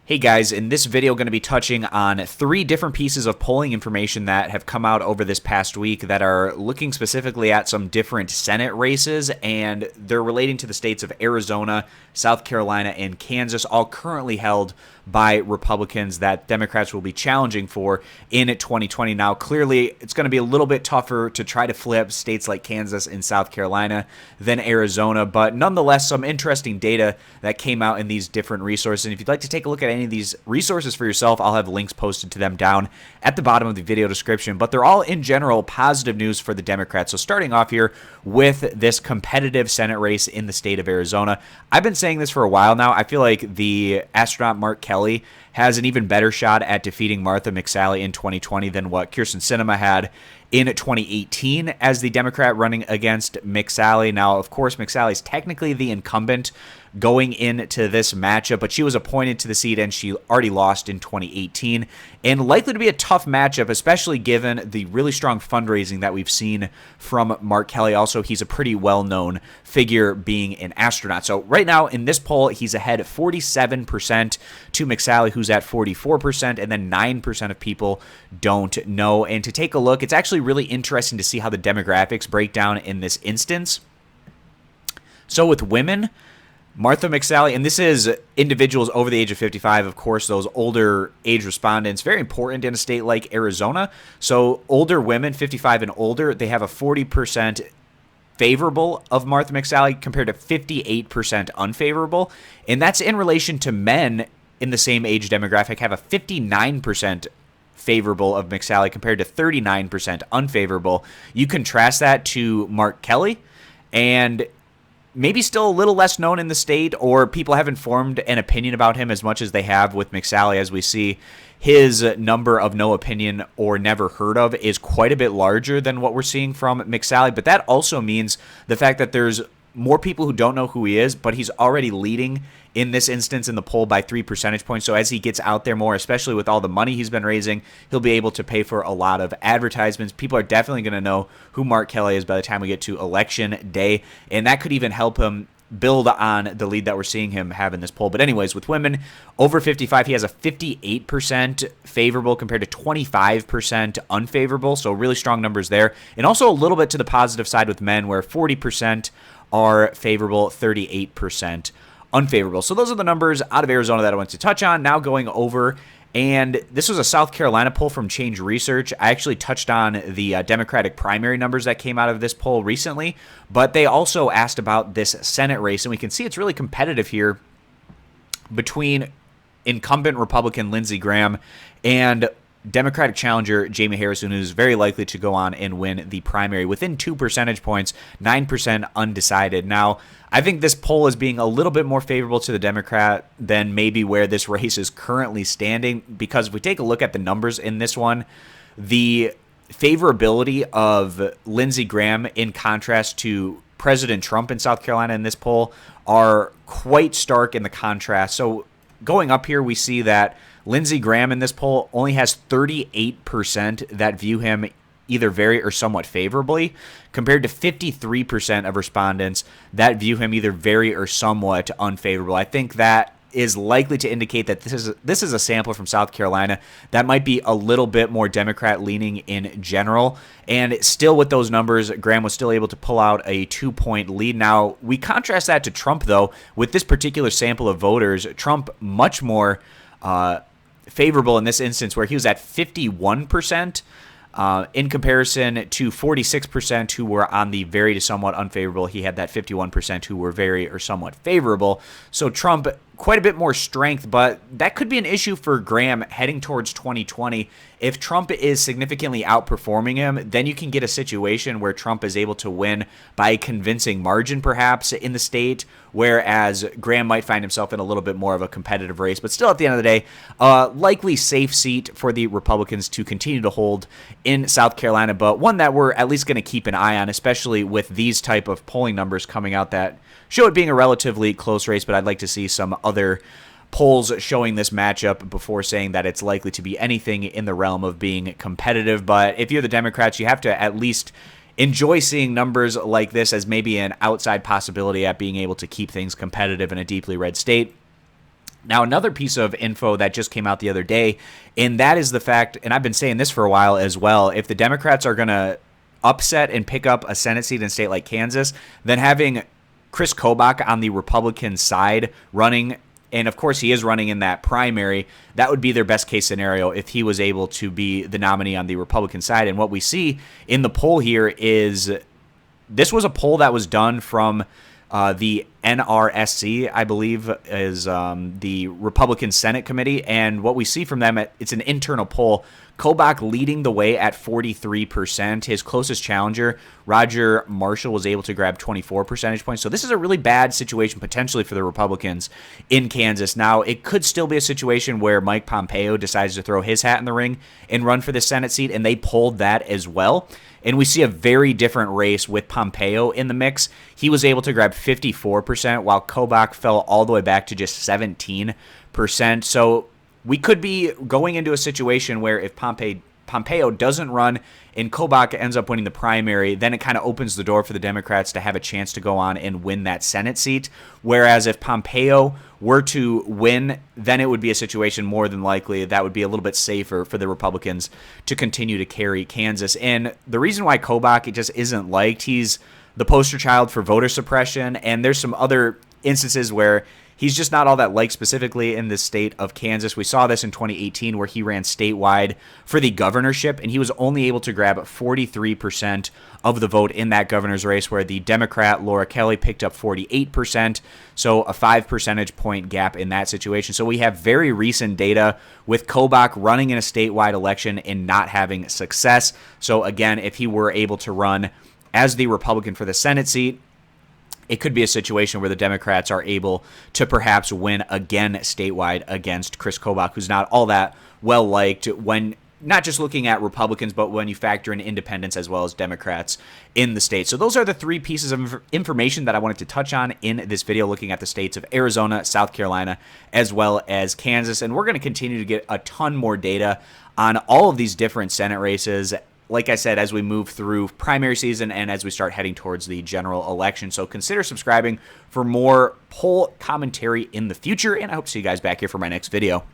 Hey guys, in this video, I'm going to be touching on 3 different pieces of polling information that have come out over this past week that are looking specifically at some different Senate races, and they're relating to the states of Arizona, South Carolina, and Kansas, all currently held by Republicans that Democrats will be challenging for in 2020. Now, clearly, it's going to be a little bit tougher to try to flip states like Kansas and South Carolina than Arizona, but nonetheless, some interesting data that came out in these different resources. And if you'd like to take a look at any of these resources for yourself, I'll have links posted to them down at the bottom of the video description, but they're all in general positive news for the Democrats. So starting off here with this competitive Senate race in the state of Arizona, I've been saying this for a while now. I feel like the astronaut Mark Kelly has an even better shot at defeating Martha McSally in 2020 than what Kyrsten Sinema had in 2018 as the Democrat running against McSally. Now, of course, McSally's technically the incumbent going into this matchup, but she was appointed to the seat and she already lost in 2018, and likely to be a tough matchup, especially given the really strong fundraising that we've seen from Mark Kelly. Also, he's a pretty well-known figure being an astronaut. So right now in this poll, he's ahead 47% to McSally, who's at 44%, and then 9% of people don't know. And to take a look, it's actually really interesting to see how the demographics break down in this instance. So with women, Martha McSally, and this is individuals over the age of 55, of course, those older age respondents, very important in a state like Arizona. So older women, 55 and older, they have a 40% favorable of Martha McSally compared to 58% unfavorable. And that's in relation to men in the same age demographic have a 59% favorable of McSally compared to 39% unfavorable. You contrast that to Mark Kelly, and maybe still a little less known in the state, or people haven't formed an opinion about him as much as they have with McSally, as we see his number of no opinion or never heard of is quite a bit larger than what we're seeing from McSally. But that also means the fact that there's more people who don't know who he is, but he's already leading in this instance in the poll by 3 percentage points. So as he gets out there more, especially with all the money he's been raising, he'll be able to pay for a lot of advertisements. People are definitely going to know who Mark Kelly is by the time we get to election day, and that could even help him build on the lead that we're seeing him have in this poll. But anyways, with women over 55, he has a 58% favorable compared to 25% unfavorable. So really strong numbers there. And also a little bit to the positive side with men, where 40% are favorable, 38% unfavorable. So those are the numbers out of Arizona that I want to touch on. Now going over, and this was a South Carolina poll from Change Research. I actually touched on the Democratic primary numbers that came out of this poll recently, but they also asked about this Senate race, and we can see it's really competitive here between incumbent Republican Lindsey Graham and Democratic challenger Jamie Harrison, who's very likely to go on and win the primary within 2 percentage points, 9% undecided. Now, I think this poll is being a little bit more favorable to the Democrat than maybe where this race is currently standing, because if we take a look at the numbers in this one, the favorability of Lindsey Graham in contrast to President Trump in South Carolina in this poll are quite stark in the contrast. So going up here, we see that Lindsey Graham in this poll only has 38% that view him either very or somewhat favorably, compared to 53% of respondents that view him either very or somewhat unfavorable. I think that is likely to indicate that this is a sample from South Carolina that might be a little bit more Democrat leaning in general. And still with those numbers, Graham was still able to pull out a 2-point lead. Now, we contrast that to Trump, though. With this particular sample of voters, Trump much more favorable in this instance, where he was at 51%. In comparison to 46% who were on the very to somewhat unfavorable. He had that 51% who were very or somewhat favorable. So Trump, quite a bit more strength, but that could be an issue for Graham heading towards 2020. If Trump is significantly outperforming him, then you can get a situation where Trump is able to win by a convincing margin, perhaps, in the state, whereas Graham might find himself in a little bit more of a competitive race. But still, at the end of the day, likely safe seat for the Republicans to continue to hold in South Carolina, but one that we're at least going to keep an eye on, especially with these type of polling numbers coming out that show it being a relatively close race. But I'd like to see some other polls showing this matchup before saying that it's likely to be anything in the realm of being competitive. But if you're the Democrats, you have to at least enjoy seeing numbers like this as maybe an outside possibility at being able to keep things competitive in a deeply red state. Now, another piece of info that just came out the other day, and that is the fact, and I've been saying this for a while as well, if the Democrats are going to upset and pick up a Senate seat in a state like Kansas, then having Chris Kobach on the Republican side running, and of course he is running in that primary, that would be their best case scenario if he was able to be the nominee on the Republican side. And what we see in the poll here is this was a poll that was done from the NRSC, I believe, is the Republican Senate Committee. And what we see from them, it's an internal poll. Kobach leading the way at 43%. His closest challenger, Roger Marshall, was able to grab 24 percentage points. So this is a really bad situation potentially for the Republicans in Kansas. Now, it could still be a situation where Mike Pompeo decides to throw his hat in the ring and run for the Senate seat, and they pulled that as well. And we see a very different race with Pompeo in the mix. He was able to grab 54%, while Kobach fell all the way back to just 17%. So we could be going into a situation where if Pompeo doesn't run and Kobach ends up winning the primary, then it kind of opens the door for the Democrats to have a chance to go on and win that Senate seat. Whereas if Pompeo were to win, then it would be a situation more than likely that would be a little bit safer for the Republicans to continue to carry Kansas. And the reason why Kobach just isn't liked, he's the poster child for voter suppression, and there's some other instances where he's just not all that liked specifically in the state of Kansas. We saw this in 2018 where he ran statewide for the governorship, and he was only able to grab 43% of the vote in that governor's race, where the Democrat Laura Kelly picked up 48%, so a 5 percentage point gap in that situation. So we have very recent data with Kobach running in a statewide election and not having success. So again, if he were able to run as the Republican for the Senate seat, it could be a situation where the Democrats are able to perhaps win again statewide against Chris Kobach, who's not all that well liked when not just looking at Republicans, but when you factor in independents as well as Democrats in the state. So those are the three pieces of information that I wanted to touch on in this video, looking at the states of Arizona, South Carolina, as well as Kansas. And we're going to continue to get a ton more data on all of these different Senate races, like I said, as we move through primary season and as we start heading towards the general election. So consider subscribing for more poll commentary in the future, and I hope to see you guys back here for my next video.